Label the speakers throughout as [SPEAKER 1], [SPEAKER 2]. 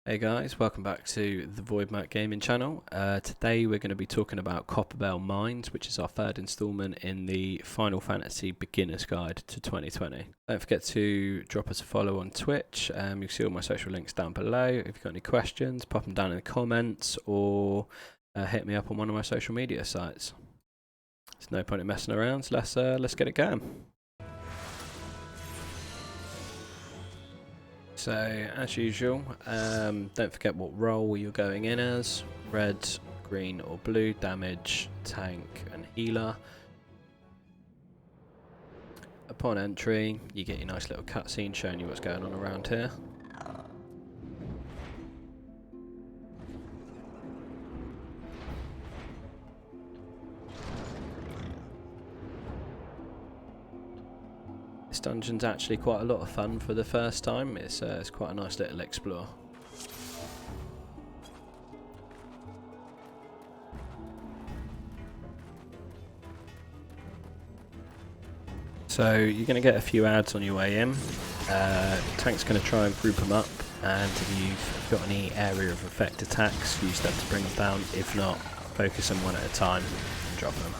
[SPEAKER 1] Hey guys, welcome back to the TheVoidMerc gaming channel. Today we're going to be talking about Copperbell Mines, which is our third installment in the Final Fantasy Beginner's Guide to 2020. Don't forget to drop us a follow on Twitch. You can see all my social links down below. If you've got any questions, pop them down in the comments or hit me up on one of my social media sites. There's no point in messing around, so let's get it going. So, as usual, don't forget what role you're going in as: red, green or blue, damage, tank and healer. Upon entry, you get your nice little cutscene showing you what's going on around here. This dungeon's actually quite a lot of fun for the first time. It's quite a nice little explore. So you're going to get a few ads on your way in. Tank's going to try and group them up, and if you've got any area of effect attacks, use them to bring them down. If not, focus them one at a time and drop them.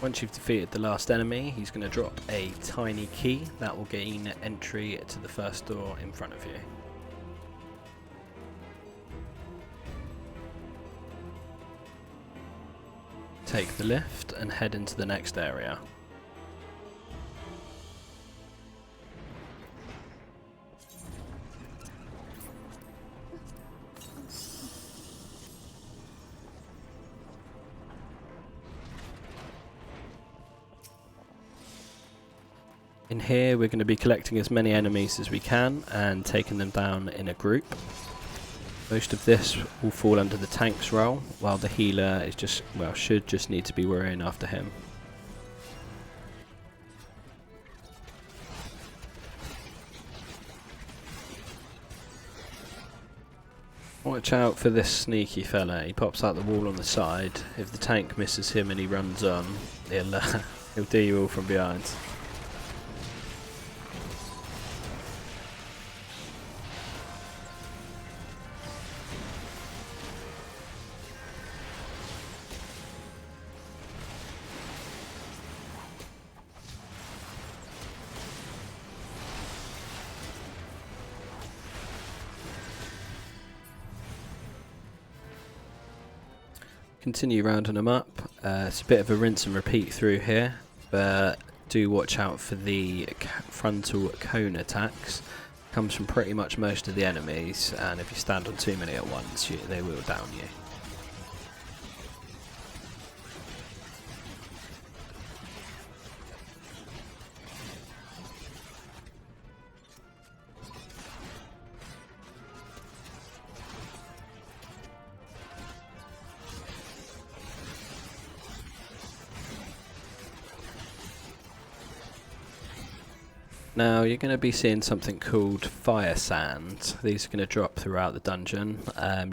[SPEAKER 1] Once you've defeated the last enemy, he's going to drop a tiny key that will gain entry to the first door in front of you. Take the lift and head into the next area. In here we're going to be collecting as many enemies as we can and taking them down in a group. Most of this will fall under the tank's role, while the healer is should just need to be worrying after him. Watch out for this sneaky fella. He pops out the wall on the side. If the tank misses him and he runs on, he'll do you all from behind. Continue rounding them up. It's a bit of a rinse and repeat through here, but do watch out for the frontal cone attacks. Comes from pretty much most of the enemies, and if you stand on too many at once, they will down you. Now you're going to be seeing something called fire sand. These are going to drop throughout the dungeon.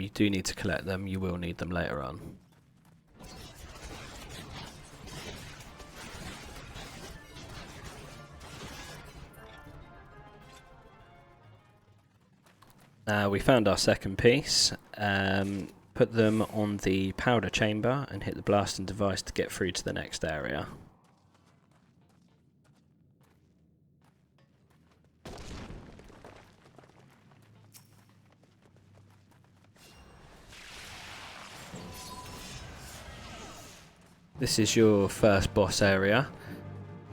[SPEAKER 1] You do need to collect them, you will need them later on. We found our second piece. Put them on the powder chamber and hit the blasting device to get through to the next area. This is your first boss area.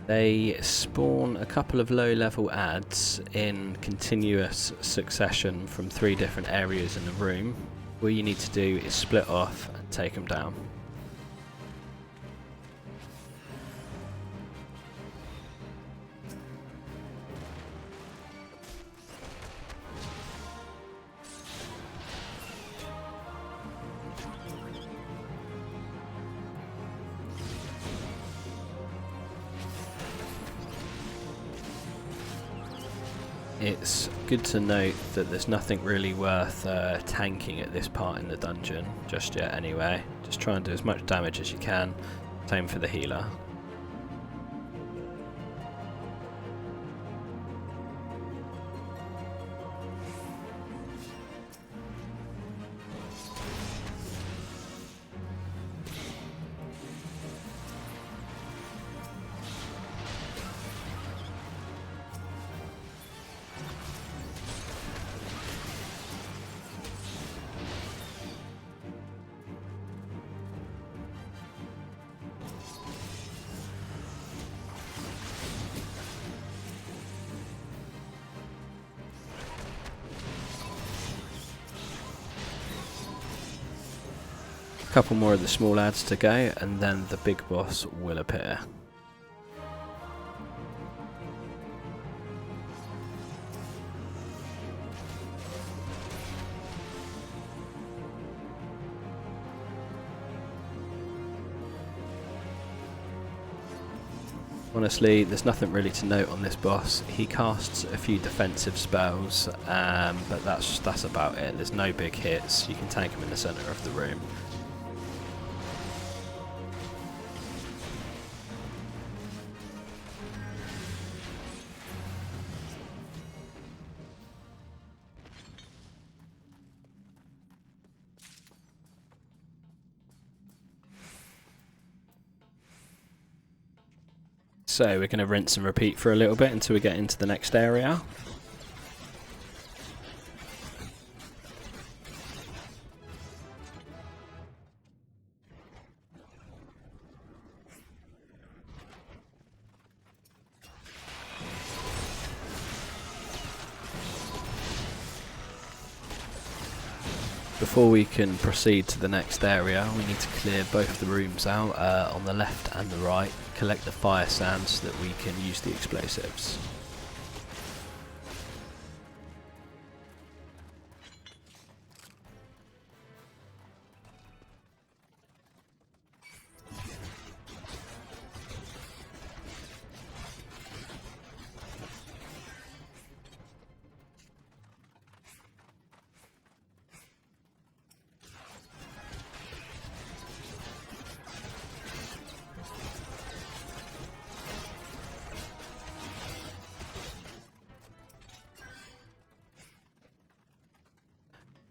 [SPEAKER 1] They spawn a couple of low-level ads in continuous succession from 3 different areas in the room. All you need to do is split off and take them down. It's good to note that there's nothing really worth tanking at this part in the dungeon just yet anyway. Just try and do as much damage as you can. Same for the healer. Couple more of the small lads to go, and then the big boss will appear. Honestly, there's nothing really to note on this boss. He casts a few defensive spells, but that's about it. There's no big hits. You can tank him in the centre of the room. So we're going to rinse and repeat for a little bit until we get into the next area. Before we can proceed to the next area, we need to clear both the rooms out on the left and the right, collect the fire sand so that we can use the explosives.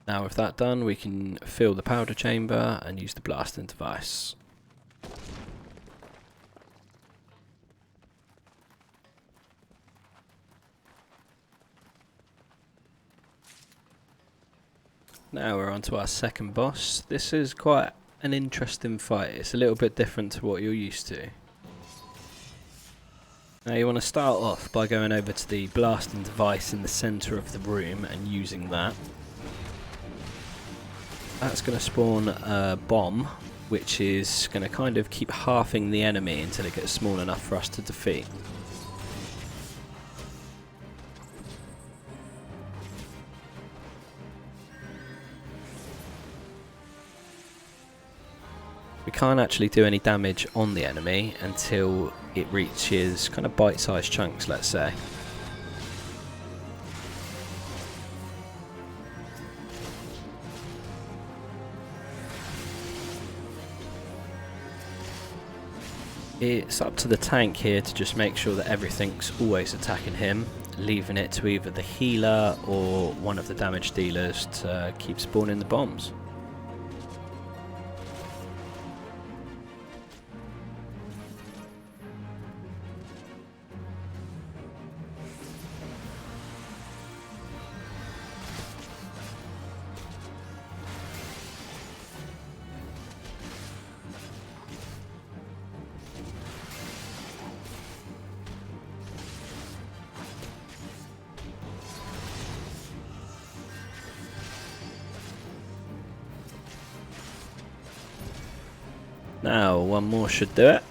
[SPEAKER 1] Now with that done, we can fill the powder chamber and use the blasting device. Now we're on to our second boss. This is quite an interesting fight. It's a little bit different to what you're used to. Now you want to start off by going over to the blasting device in the centre of the room and using that. That's going to spawn a bomb, which is going to kind of keep halving the enemy until it gets small enough for us to defeat. We can't actually do any damage on the enemy until it reaches kind of bite-sized chunks, let's say. It's up to the tank here to just make sure that everything's always attacking him, leaving it to either the healer or one of the damage dealers to keep spawning the bombs. Now, one more should do it.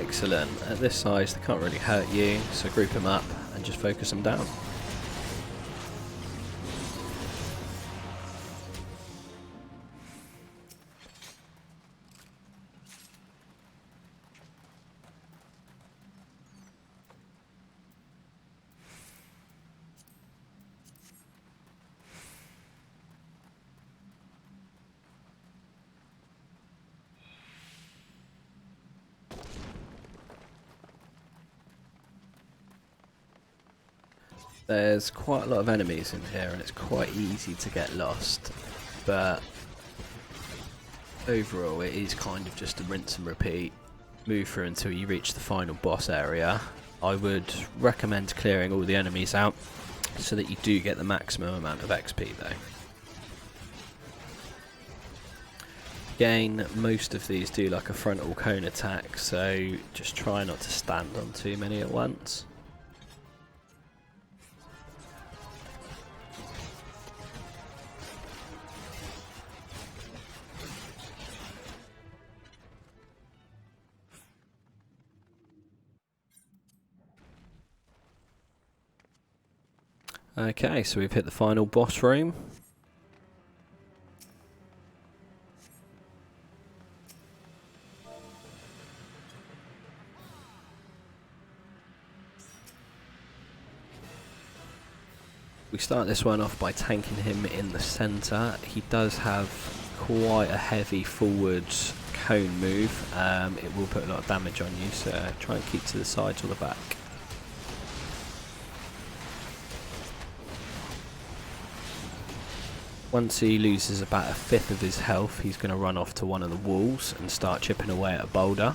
[SPEAKER 1] Excellent. At this size, they can't really hurt you, so group them up and just focus them down. There's quite a lot of enemies in here and it's quite easy to get lost, but overall it is kind of just a rinse and repeat, move through until you reach the final boss area. I would recommend clearing all the enemies out so that you do get the maximum amount of XP though. Again, most of these do like a frontal cone attack, so just try not to stand on too many at once. Okay, so we've hit the final boss room. We start this one off by tanking him in the centre. He does have quite a heavy forward cone move. It will put a lot of damage on you, so try and keep to the sides or the back. Once he loses about a fifth of his health, he's going to run off to one of the walls and start chipping away at a boulder.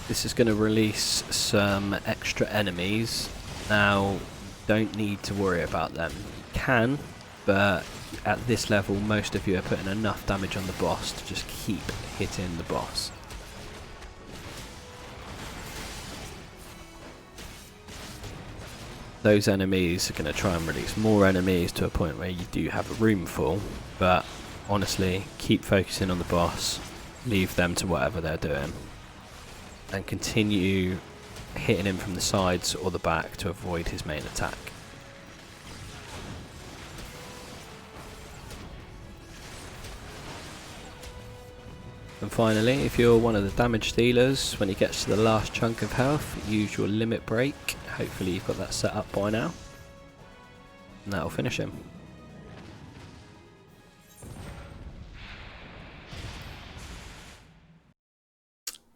[SPEAKER 1] This is going to release some extra enemies. Now, don't need to worry about them. You can, but at this level, most of you are putting enough damage on the boss to just keep hitting the boss. Those enemies are going to try and release more enemies to a point where you do have a room full, but honestly, keep focusing on the boss, leave them to whatever they're doing, and continue hitting him from the sides or the back to avoid his main attack. And finally, if you're one of the damage dealers, when he gets to the last chunk of health, use your limit break. Hopefully you've got that set up by now. And that'll finish him.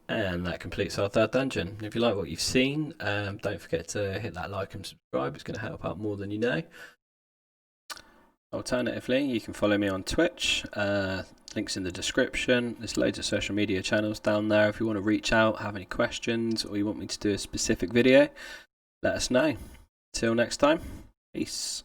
[SPEAKER 1] And that completes our third dungeon. If you like what you've seen, don't forget to hit that like and subscribe. It's going to help out more than you know. Alternatively, you can follow me on Twitch. Links in the description. There's loads of social media channels down there. If you want to reach out, have any questions, or you want me to do a specific video, let us know. Till next time, peace.